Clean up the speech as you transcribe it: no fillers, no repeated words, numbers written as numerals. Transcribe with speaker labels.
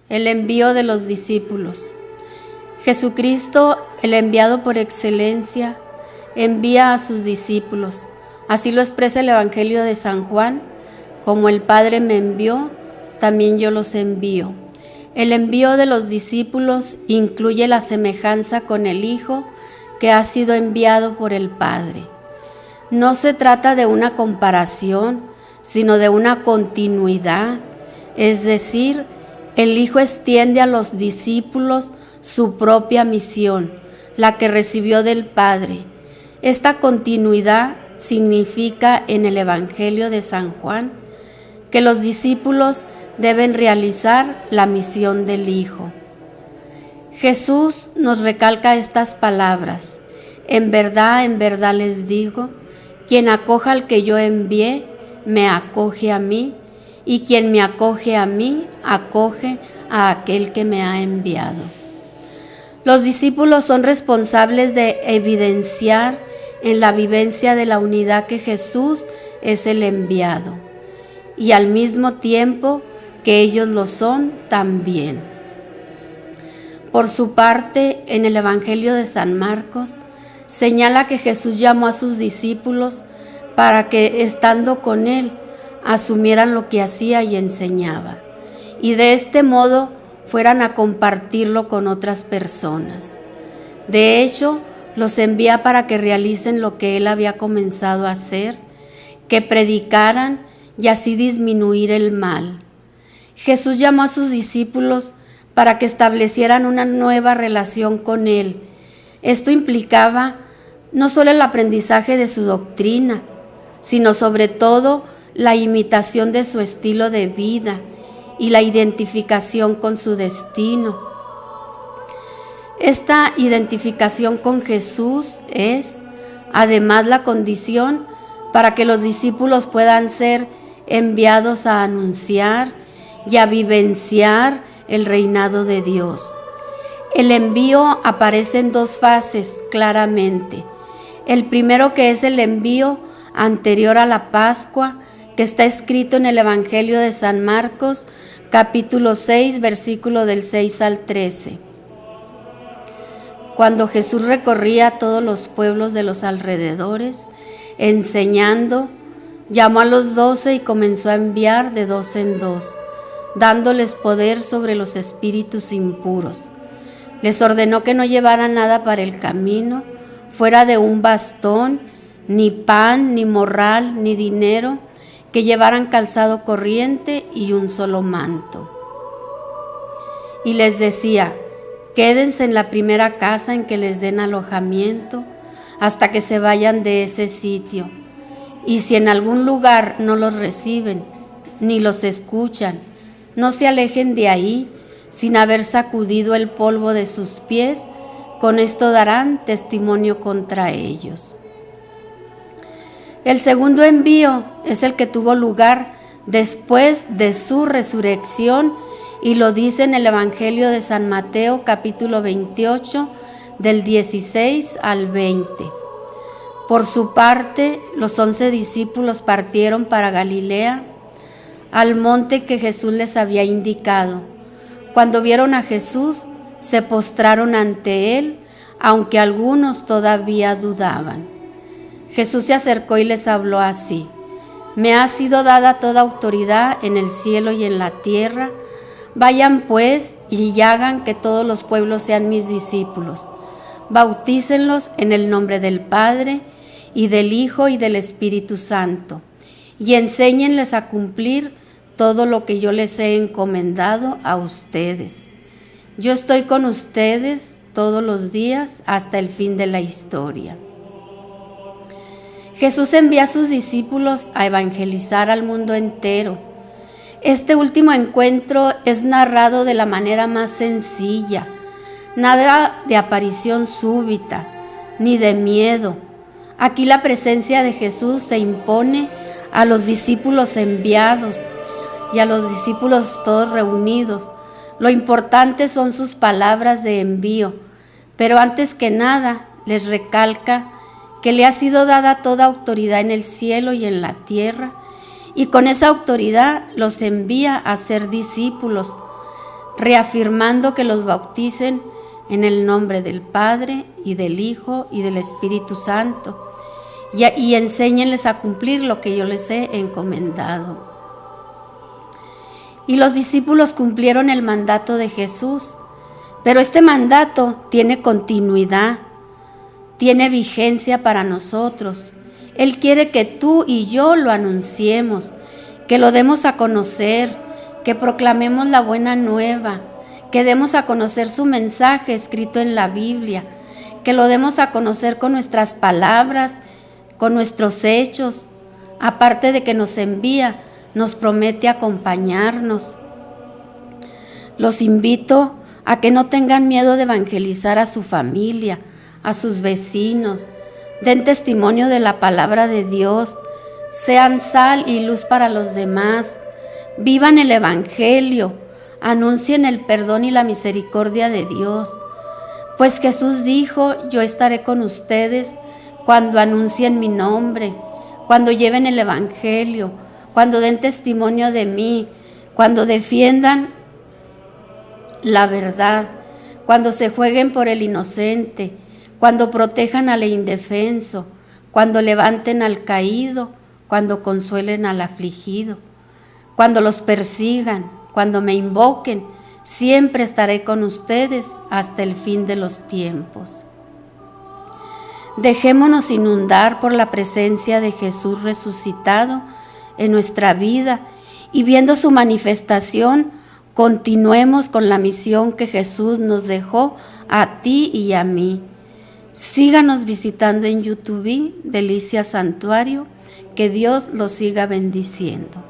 Speaker 1: El envío de los discípulos. Jesucristo, el enviado por excelencia, envía a sus discípulos. Así lo expresa el Evangelio de San Juan: como el Padre me envió, también yo los envío. El envío de los discípulos incluye la semejanza con el Hijo que ha sido enviado por el Padre. No se trata de una comparación, sino de una continuidad, es decir, el Hijo extiende a los discípulos su propia misión, la que recibió del Padre. Esta continuidad significa en el Evangelio de San Juan que los discípulos deben realizar la misión del Hijo. Jesús nos recalca estas palabras: en verdad les digo, quien acoja al que yo envié, me acoge a mí, y quien me acoge a mí, acoge a aquel que me ha enviado. Los discípulos son responsables de evidenciar en la vivencia de la unidad que Jesús es el enviado, y al mismo tiempo que ellos lo son también. Por su parte, en el Evangelio de San Marcos, señala que Jesús llamó a sus discípulos para que, estando con él, asumieran lo que hacía y enseñaba, y de este modo fueran a compartirlo con otras personas. De hecho, los envía para que realicen lo que él había comenzado a hacer, que predicaran y así disminuir el mal. Jesús llamó a sus discípulos para que establecieran una nueva relación con él. Esto implicaba no solo el aprendizaje de su doctrina, sino sobre todo la imitación de su estilo de vida y la identificación con su destino. Esta identificación con Jesús es, además, la condición para que los discípulos puedan ser enviados a anunciar y a vivenciar el reinado de Dios. El envío aparece en dos fases claramente. El primero, que es el envío anterior a la Pascua, que está escrito en el Evangelio de San Marcos, capítulo 6, versículo del 6 al 13. Cuando Jesús recorría todos los pueblos de los alrededores, enseñando, llamó a los 12 y comenzó a enviar de 2 en 2, dándoles poder sobre los espíritus impuros. Les ordenó que no llevaran nada para el camino, fuera de un bastón, ni pan, ni morral, ni dinero, que llevaran calzado corriente y un solo manto. Y les decía: quédense en la primera casa en que les den alojamiento, hasta que se vayan de ese sitio. Y si en algún lugar no los reciben, ni los escuchan, no se alejen de ahí, sin haber sacudido el polvo de sus pies, con esto darán testimonio contra ellos. El segundo envío es el que tuvo lugar después de su resurrección, y lo dice en el Evangelio de San Mateo, capítulo 28, del 16 al 20. Por su parte, los 11 discípulos partieron para Galilea, al monte que Jesús les había indicado. Cuando vieron a Jesús, se postraron ante él, aunque algunos todavía dudaban. Jesús se acercó y les habló así: me ha sido dada toda autoridad en el cielo y en la tierra. Vayan pues y hagan que todos los pueblos sean mis discípulos. Bautícenlos en el nombre del Padre, y del Hijo, y del Espíritu Santo, y enséñenles a cumplir todo lo que yo les he encomendado a ustedes. Yo estoy con ustedes todos los días hasta el fin de la historia. Jesús envía a sus discípulos a evangelizar al mundo entero. Este último encuentro es narrado de la manera más sencilla, nada de aparición súbita, ni de miedo. Aquí la presencia de Jesús se impone a los discípulos enviados y a los discípulos todos reunidos. Lo importante son sus palabras de envío, pero antes que nada les recalca que le ha sido dada toda autoridad en el cielo y en la tierra, y con esa autoridad los envía a ser discípulos, reafirmando que los bauticen en el nombre del Padre y del Hijo y del Espíritu Santo, y enséñenles a cumplir lo que yo les he encomendado. Y los discípulos cumplieron el mandato de Jesús, pero este mandato tiene continuidad, tiene vigencia para nosotros. Él quiere que tú y yo lo anunciemos, que lo demos a conocer, que proclamemos la buena nueva, que demos a conocer su mensaje escrito en la Biblia, que lo demos a conocer con nuestras palabras, con nuestros hechos. Aparte de que nos envía, nos promete acompañarnos. Los invito a que no tengan miedo de evangelizar a su familia, a sus vecinos. Den testimonio de la palabra de Dios. Sean sal y luz para los demás. Vivan el evangelio. Anuncien el perdón y la misericordia de Dios. Pues Jesús dijo: yo estaré con ustedes cuando anuncien mi nombre, cuando lleven el evangelio, cuando den testimonio de mí, cuando defiendan la verdad, cuando se jueguen por el inocente, cuando protejan al indefenso, cuando levanten al caído, cuando consuelen al afligido, cuando los persigan, cuando me invoquen. Siempre estaré con ustedes hasta el fin de los tiempos. Dejémonos inundar por la presencia de Jesús resucitado en nuestra vida, y viendo su manifestación, continuemos con la misión que Jesús nos dejó a ti y a mí. Síganos visitando en YouTube, Delicia Santuario. Que Dios los siga bendiciendo.